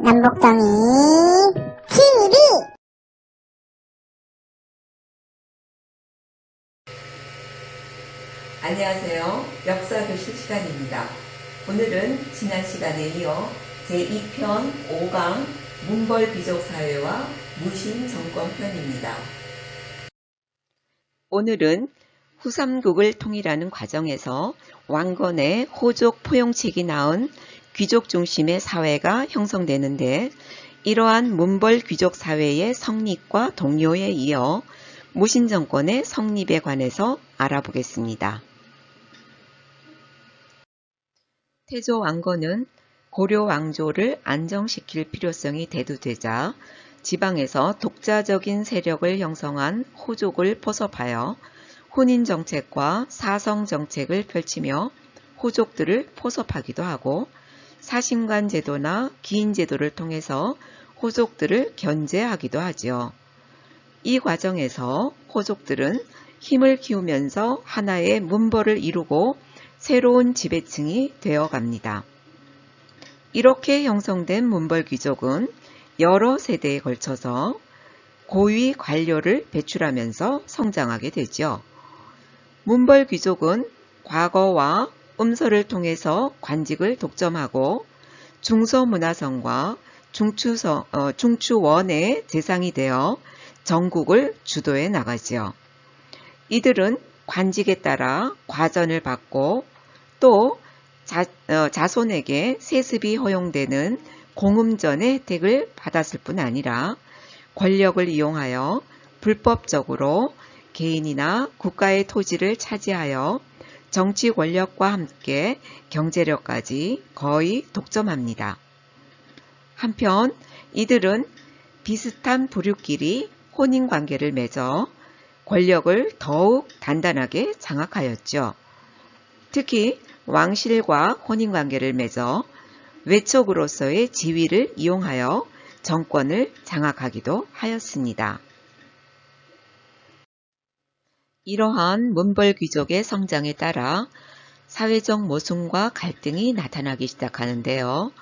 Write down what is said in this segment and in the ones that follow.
남북정이 TV. 안녕하세요. 역사교실 시간입니다. 오늘은 지난 시간에 이어 제2편 5강 문벌귀족사회와 무신정권편입니다. 오늘은 후삼국을 통일하는 과정에서 왕건의 호족 포용책이 낳은 귀족 중심의 사회가 형성되는데, 이러한 문벌귀족사회의 성립과 동료에 이어 무신정권의 성립에 관해서 알아보겠습니다. 태조 왕건은 고려 왕조를 안정시킬 필요성이 대두되자 지방에서 독자적인 세력을 형성한 호족을 포섭하여 혼인정책과 사성정책을 펼치며 호족들을 포섭하기도 하고, 사신관 제도나 기인 제도를 통해서 호족들을 견제하기도 하지요. 이 과정에서 호족들은 힘을 키우면서 하나의 문벌을 이루고 새로운 지배층이 되어갑니다. 이렇게 형성된 문벌귀족은 여러 세대에 걸쳐서 고위 관료를 배출하면서 성장하게 되죠. 문벌귀족은 과거와 음서를 통해서 관직을 독점하고 중서문화성과 중추원의 재상이 되어 전국을 주도해 나가지요. 이들은 관직에 따라 과전을 받고 또 자손에게 세습이 허용되는 공음전의 혜택을 받았을 뿐 아니라 권력을 이용하여 불법적으로 개인이나 국가의 토지를 차지하여 정치 권력과 함께 경제력까지 거의 독점합니다. 한편 이들은 비슷한 부류끼리 혼인관계를 맺어 권력을 더욱 단단하게 장악하였죠. 특히 왕실과 혼인관계를 맺어 외척으로서의 지위를 이용하여 정권을 장악하기도 하였습니다. 이러한 문벌귀족의 성장에 따라 사회적 모순과 갈등이 나타나기 시작하는데요.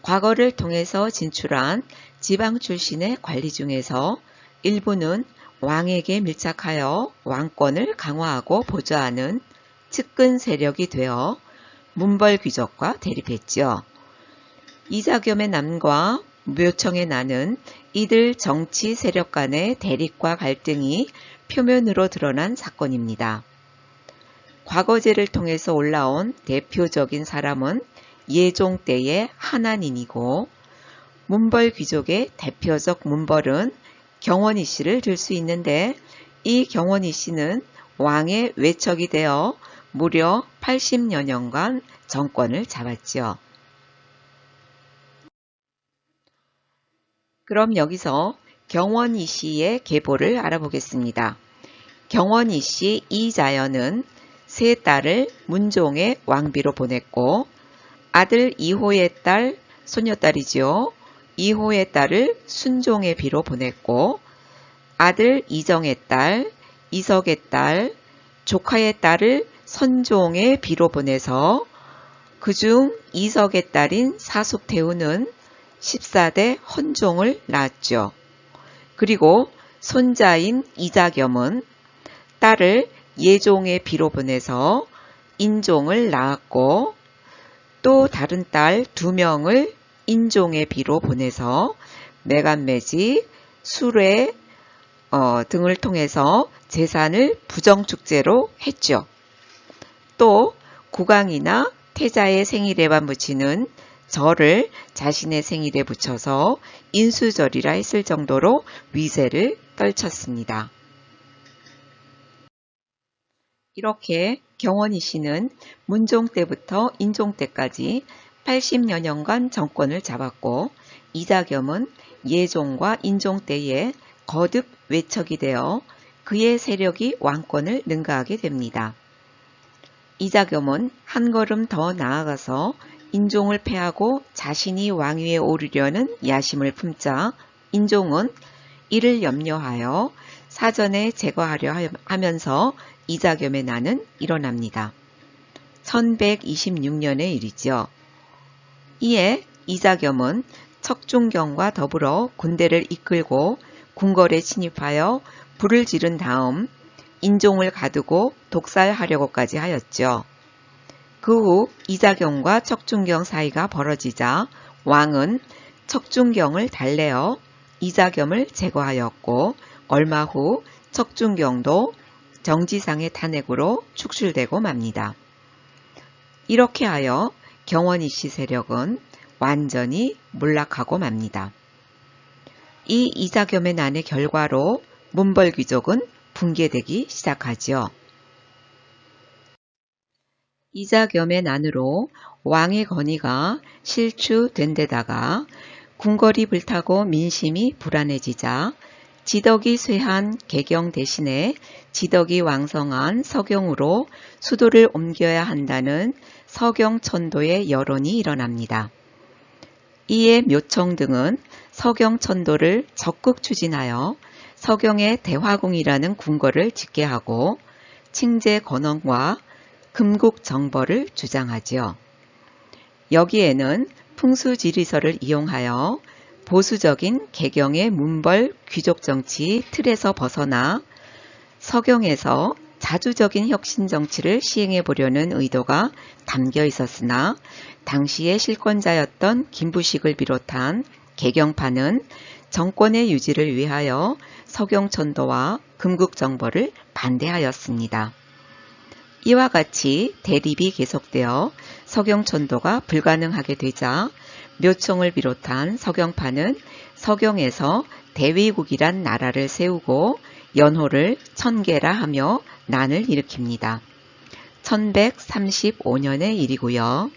과거를 통해서 진출한 지방 출신의 관리 중에서 일부는 왕에게 밀착하여 왕권을 강화하고 보좌하는 측근 세력이 되어 문벌귀족과 대립했지요. 이자겸의 난과 묘청의 난은 이들 정치 세력 간의 대립과 갈등이 표면으로 드러난 사건입니다. 과거제를 통해서 올라온 대표적인 사람은 예종 때의 한한인이고, 문벌귀족의 대표적 문벌은 경원이 씨를 들 수 있는데, 이 경원이 씨는 왕의 외척이 되어 무려 80여 년간 정권을 잡았지요. 그럼 여기서 경원이 씨의 계보를 알아보겠습니다. 경원이 씨 이자연은 세 딸을 문종의 왕비로 보냈고, 아들 이호의 딸, 소녀딸이지요. 이호의 딸을 순종의 비로 보냈고, 아들 이정의 딸, 이석의 딸, 조카의 딸을 선종의 비로 보내서 그중 이석의 딸인 사숙태우는 14대 헌종을 낳았죠. 그리고 손자인 이자겸은 딸을 예종의 비로 보내서 인종을 낳았고, 또 다른 딸 2명을 인종의 비로 보내서 매간매직, 수뢰 등을 통해서 재산을 부정축제로 했죠. 또 국왕이나 태자의 생일에만 붙이는 절을 자신의 생일에 붙여서 인수절이라 했을 정도로 위세를 떨쳤습니다. 이렇게 경원이 씨는 문종 때부터 인종 때까지 80여 년간 정권을 잡았고, 이자겸은 예종과 인종 때에 거듭 외척이 되어 그의 세력이 왕권을 능가하게 됩니다. 이자겸은 한 걸음 더 나아가서 인종을 패하고 자신이 왕위에 오르려는 야심을 품자 인종은 이를 염려하여 사전에 제거하려 하면서 이자겸의 난은 일어납니다. 1126년의 일이죠. 이에 이자겸은 척준경과 더불어 군대를 이끌고 궁궐에 침입하여 불을 지른 다음 인종을 가두고 독살하려고까지 하였죠. 그 후 이자겸과 척준경 사이가 벌어지자 왕은 척준경을 달래어 이자겸을 제거하였고 얼마 후 척준경도 정지상의 탄핵으로 축출되고 맙니다. 이렇게 하여 경원이 씨 세력은 완전히 몰락하고 맙니다. 이 이자겸의 난의 결과로 문벌귀족은 붕괴되기 시작하지요. 이자겸의 난으로 왕의 권위가 실추된 데다가 궁궐이 불타고 민심이 불안해지자 지덕이 쇠한 개경 대신에 지덕이 왕성한 서경으로 수도를 옮겨야 한다는 서경천도의 여론이 일어납니다. 이에 묘청 등은 서경천도를 적극 추진하여 서경의 대화궁이라는 궁궐을 짓게 하고 칭제 건원과 금국정벌을 주장하지요. 여기에는 풍수지리설을 이용하여 보수적인 개경의 문벌 귀족 정치 틀에서 벗어나 서경에서 자주적인 혁신 정치를 시행해 보려는 의도가 담겨 있었으나 당시의 실권자였던 김부식을 비롯한 개경파는 정권의 유지를 위하여 서경천도와 금국정벌을 반대하였습니다. 이와 같이 대립이 계속되어 서경천도가 불가능하게 되자 묘청을 비롯한 서경파는 서경에서 대위국이란 나라를 세우고 연호를 천계라 하며 난을 일으킵니다. 1135년의 일이고요.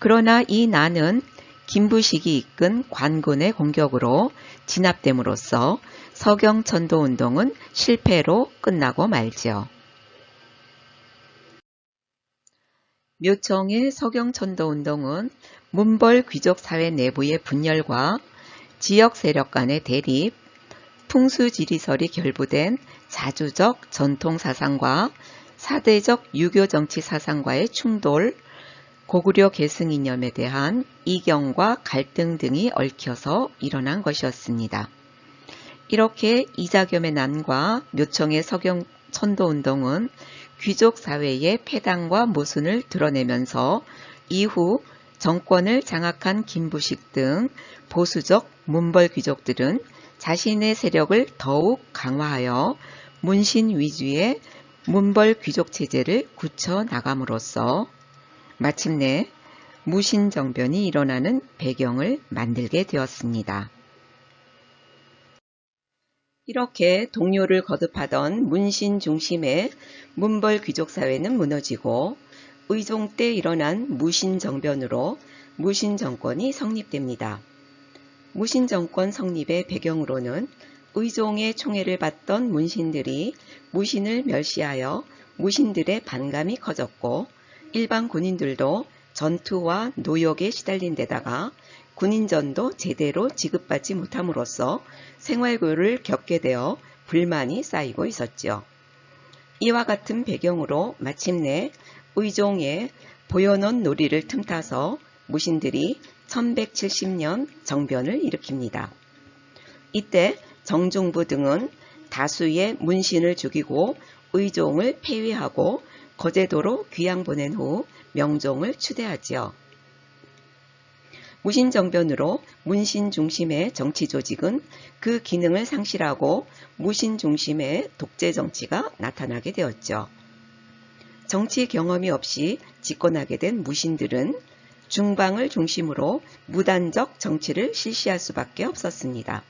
그러나 이 난은 김부식이 이끈 관군의 공격으로 진압됨으로써 서경천도운동은 실패로 끝나고 말지요. 묘청의 서경천도운동은 문벌 귀족 사회 내부의 분열과 지역 세력 간의 대립, 풍수지리설이 결부된 자주적 전통 사상과 사대적 유교 정치 사상과의 충돌, 고구려 계승 이념에 대한 이경과 갈등 등이 얽혀서 일어난 것이었습니다. 이렇게 이자겸의 난과 묘청의 서경천도운동은 귀족 사회의 패당과 모순을 드러내면서 이후 정권을 장악한 김부식 등 보수적 문벌 귀족들은 자신의 세력을 더욱 강화하여 문신 위주의 문벌 귀족 체제를 굳혀 나감으로써 마침내 무신정변이 일어나는 배경을 만들게 되었습니다. 이렇게 동료를 거듭하던 문신 중심의 문벌 귀족 사회는 무너지고 의종 때 일어난 무신정변으로 무신정권이 성립됩니다. 무신정권 성립의 배경으로는 의종의 총애를 받던 문신들이 무신을 멸시하여 무신들의 반감이 커졌고 일반 군인들도 전투와 노역에 시달린 데다가 군인전도 제대로 지급받지 못함으로써 생활고를 겪게 되어 불만이 쌓이고 있었죠. 이와 같은 배경으로 마침내 의종의 보현원 놀이를 틈타서 무신들이 1170년 정변을 일으킵니다. 이때 정중부 등은 다수의 문신을 죽이고 의종을 폐위하고 거제도로 귀양 보낸 후 명종을 추대하지요. 무신정변으로 문신 중심의 정치 조직은 그 기능을 상실하고 무신 중심의 독재 정치가 나타나게 되었죠. 정치 경험이 없이 집권하게 된 무신들은 중방을 중심으로 무단적 정치를 실시할 수밖에 없었습니다.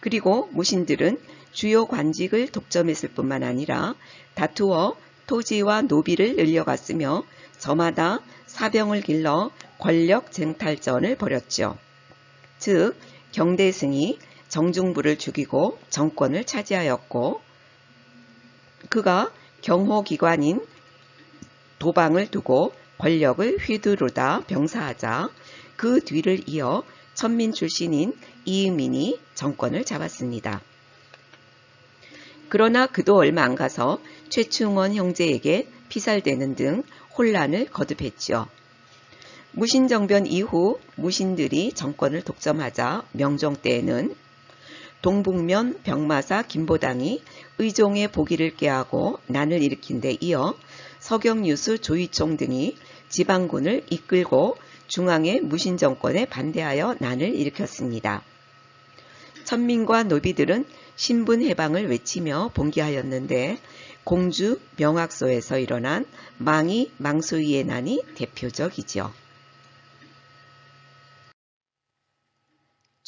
그리고 무신들은 주요 관직을 독점했을 뿐만 아니라 다투어 토지와 노비를 늘려갔으며 저마다 사병을 길러 권력 쟁탈전을 벌였죠. 즉 경대승이 정중부를 죽이고 정권을 차지하였고 그가 경호기관인 도방을 두고 권력을 휘두르다 병사하자 그 뒤를 이어 천민 출신인 이응민이 정권을 잡았습니다. 그러나 그도 얼마 안 가서 최충원 형제에게 피살되는 등 혼란을 거듭했죠. 무신정변 이후 무신들이 정권을 독점하자 명종 때에는 동북면 병마사 김보당이 의종의 보기를 꾀하고 난을 일으킨 데 이어 서경유수 조이총 등이 지방군을 이끌고 중앙의 무신정권에 반대하여 난을 일으켰습니다. 천민과 노비들은 신분해방을 외치며 봉기하였는데 공주 명학소에서 일어난 망이 망수위의 난이 대표적이죠.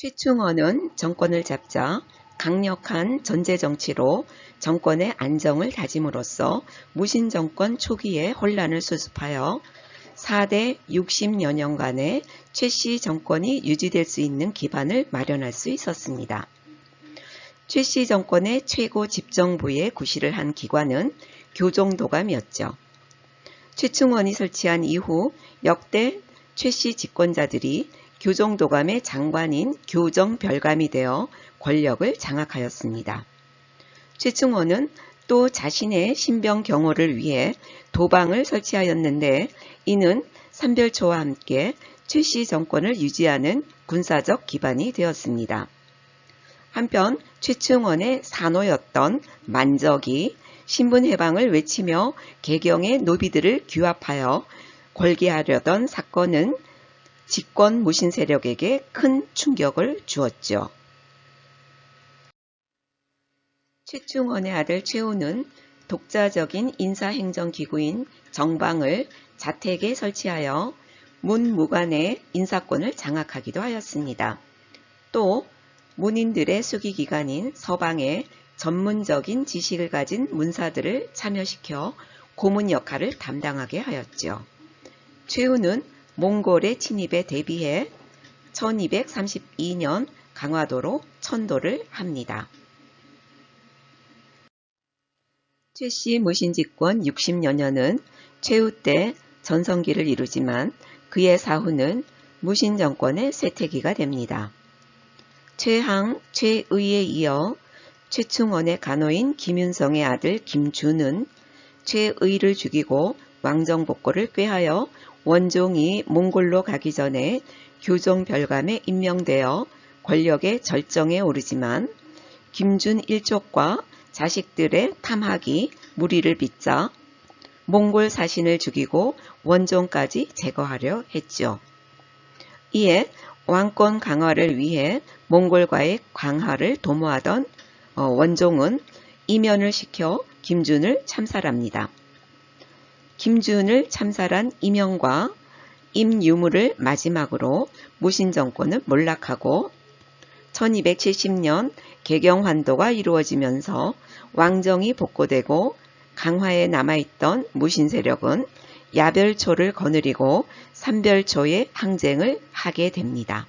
최충원은 정권을 잡자 강력한 전제정치로 정권의 안정을 다짐으로써 무신정권 초기의 혼란을 수습하여 4대 60여 년간의 최씨 정권이 유지될 수 있는 기반을 마련할 수 있었습니다. 최씨 정권의 최고 집정부에 구실을 한 기관은 교정도감이었죠. 최충원이 설치한 이후 역대 최씨 집권자들이 교정도감의 장관인 교정별감이 되어 권력을 장악하였습니다. 최충원은 또 자신의 신병 경호를 위해 도방을 설치하였는데 이는 삼별초와 함께 최씨 정권을 유지하는 군사적 기반이 되었습니다. 한편 최충원의 사노였던 만적이 신분해방을 외치며 개경의 노비들을 규합하여 걸게하려던 사건은 집권 무신 세력에게 큰 충격을 주었죠. 최충원의 아들 최우는 독자적인 인사행정기구인 정방을 자택에 설치하여 문무관의 인사권을 장악하기도 하였습니다. 또 문인들의 수기기관인 서방에 전문적인 지식을 가진 문사들을 참여시켜 고문 역할을 담당하게 하였죠. 최우는 몽골의 침입에 대비해 1232년 강화도로 천도를 합니다. 최씨 무신집권 60여 년은 최우 때 전성기를 이루지만 그의 사후는 무신정권의 쇠퇴기가 됩니다. 최항, 최의에 이어 최충원의 간호인 김윤성의 아들 김주는 최의를 죽이고 왕정복고를 꾀하여 원종이 몽골로 가기 전에 교정별감에 임명되어 권력의 절정에 오르지만 김준 일족과 자식들의 탐학이 무리를 빚자 몽골 사신을 죽이고 원종까지 제거하려 했죠. 이에 왕권 강화를 위해 몽골과의 강화를 도모하던 원종은 이면을 시켜 김준을 참살합니다. 김준을 참살한 이명과 임유무를 마지막으로 무신정권은 몰락하고 1270년 개경환도가 이루어지면서 왕정이 복고되고 강화에 남아있던 무신세력은 야별초를 거느리고 삼별초의 항쟁을 하게 됩니다.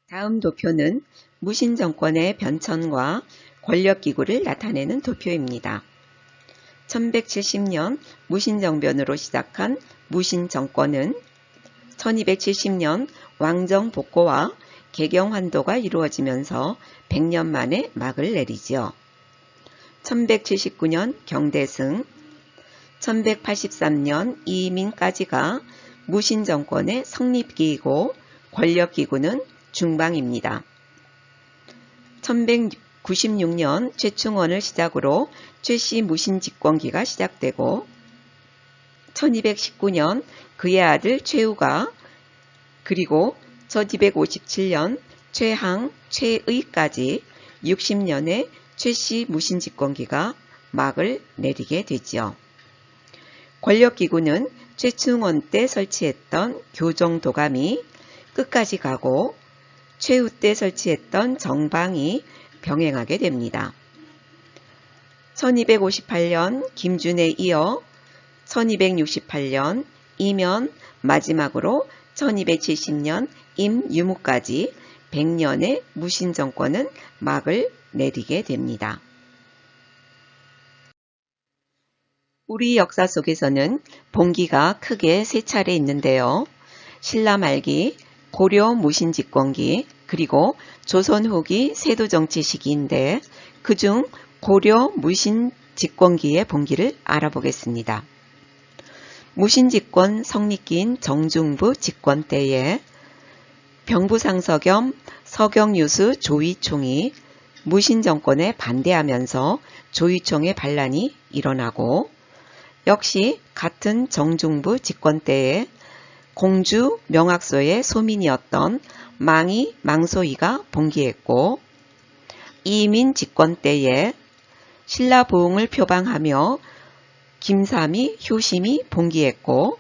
다음 도표는 무신정권의 변천과 권력기구를 나타내는 도표입니다. 1170년 무신정변으로 시작한 무신정권은 1270년 왕정 복고와 개경환도가 이루어지면서 100년 만에 막을 내리죠. 1179년 경대승, 1183년 이민까지가 무신정권의 성립기이고 권력기구는 중방입니다. 1196년 최충원을 시작으로 최씨 무신집권기가 시작되고 1219년 그의 아들 최우가 그리고 1257년 최항, 최의까지 60년의 최씨 무신집권기가 막을 내리게 되지요. 권력기구는 최충원 때 설치했던 교정도감이 끝까지 가고 최우 때 설치했던 정방이 병행하게 됩니다. 1258년 김준에 이어 1268년 이면 마지막으로 1270년 임유무까지 100년의 무신정권은 막을 내리게 됩니다. 우리 역사 속에서는 봉기가 크게 세 차례 있는데요. 신라 말기, 고려 무신집권기, 그리고 조선 후기 세도정치 시기인데 그중 고려 무신집권기의 봉기를 알아보겠습니다. 무신집권 성립기인 정중부 집권 때에 병부상서 겸 서경유수 조의총이 무신정권에 반대하면서 조의총의 반란이 일어나고, 역시 같은 정중부 집권 때에 공주 명학소의 소민이었던 망이 망소이가 봉기했고, 이민 집권 때에 신라 부흥을 표방하며 김삼이 효심이 봉기했고,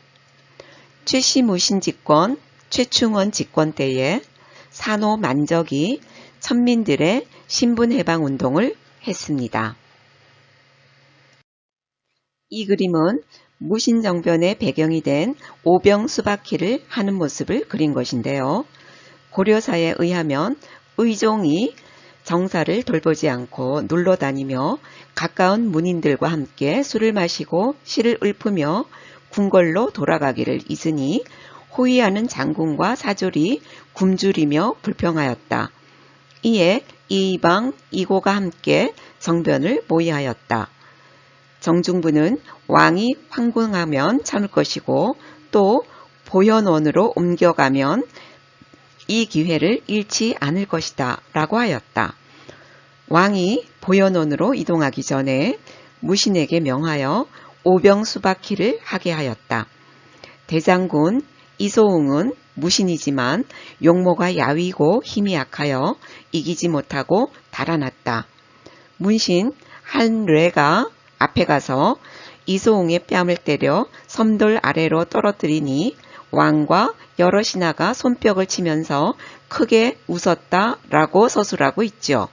최씨 무신 집권 최충원 집권 때에 산호 만적이 천민들의 신분해방운동을 했습니다. 이 그림은 무신정변의 배경이 된 오병수박희를 하는 모습을 그린 것인데요. 고려사에 의하면 의종이 정사를 돌보지 않고 눌러다니며 가까운 문인들과 함께 술을 마시고 시를 읊으며 궁궐로 돌아가기를 잊으니 호위하는 장군과 사졸이 굶주리며 불평하였다. 이에 이방, 이고가 함께 정변을 모의하였다. 정중부는 왕이 황궁하면 참을 것이고 또 보현원으로 옮겨가면 이 기회를 잃지 않을 것이다 라고 하였다. 왕이 보현원으로 이동하기 전에 무신에게 명하여 오병수박희를 하게 하였다. 대장군 이소웅은 무신이지만 용모가 야위고 힘이 약하여 이기지 못하고 달아났다. 문신 한뢰가 앞에 가서 이소웅의 뺨을 때려 섬돌 아래로 떨어뜨리니 왕과 여러 신하가 손뼉을 치면서 크게 웃었다라고 서술하고 있죠.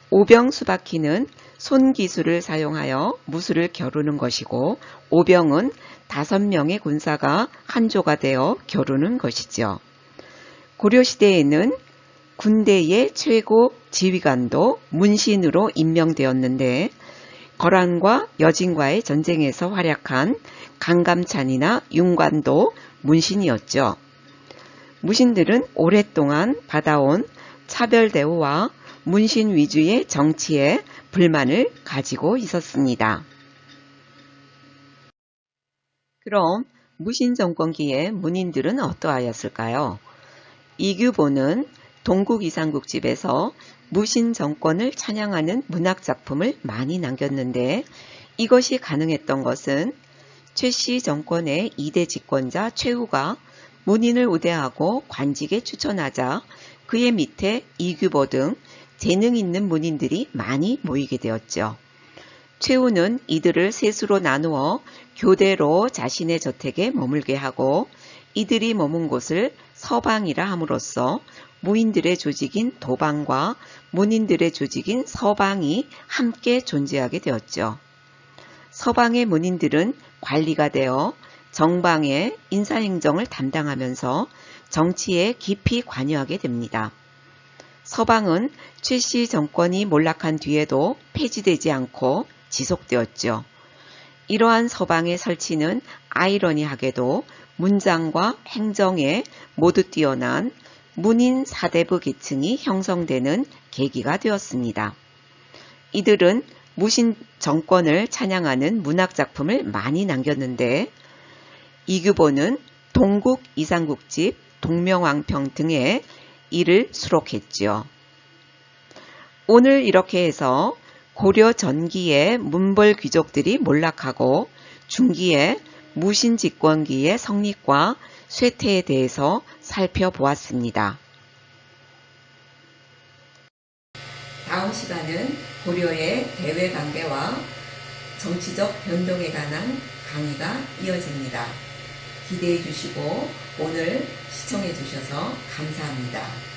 오병수박희는 손기술을 사용하여 무술을 겨루는 것이고, 오병은 5명의 군사가 한조가 되어 겨루는 것이죠. 고려시대에는 군대의 최고 지휘관도 문신으로 임명되었는데, 거란과 여진과의 전쟁에서 활약한 강감찬이나 윤관도 문신이었죠. 무신들은 오랫동안 받아온 차별 대우와 문신 위주의 정치에 불만을 가지고 있었습니다. 그럼 무신 정권기의 문인들은 어떠하였을까요? 이규보는 동국 이상국집에서 무신 정권을 찬양하는 문학작품을 많이 남겼는데, 이것이 가능했던 것은 최씨 정권의 2대 집권자 최후가 문인을 우대하고 관직에 추천하자 그의 밑에 이규보 등 재능 있는 문인들이 많이 모이게 되었죠. 최후는 이들을 셋으로 나누어 교대로 자신의 저택에 머물게 하고, 이들이 머문 곳을 서방이라 함으로써 무인들의 조직인 도방과 문인들의 조직인 서방이 함께 존재하게 되었죠. 서방의 문인들은 관리가 되어 정방의 인사행정을 담당하면서 정치에 깊이 관여하게 됩니다. 서방은 최씨 정권이 몰락한 뒤에도 폐지되지 않고 지속되었죠. 이러한 서방의 설치는 아이러니하게도 문장과 행정에 모두 뛰어난 문인 사대부 계층이 형성되는 계기가 되었습니다. 이들은 무신 정권을 찬양하는 문학작품을 많이 남겼는데, 이규보는 동국 이상국집, 동명왕평 등에 이를 수록했지요. 오늘 이렇게 해서 고려 전기의 문벌 귀족들이 몰락하고 중기의 무신 집권기의 성립과 쇠퇴에 대해서 살펴보았습니다. 다음 시간은 고려의 대외관계와 정치적 변동에 관한 강의가 이어집니다. 기대해 주시고 오늘 시청해 주셔서 감사합니다.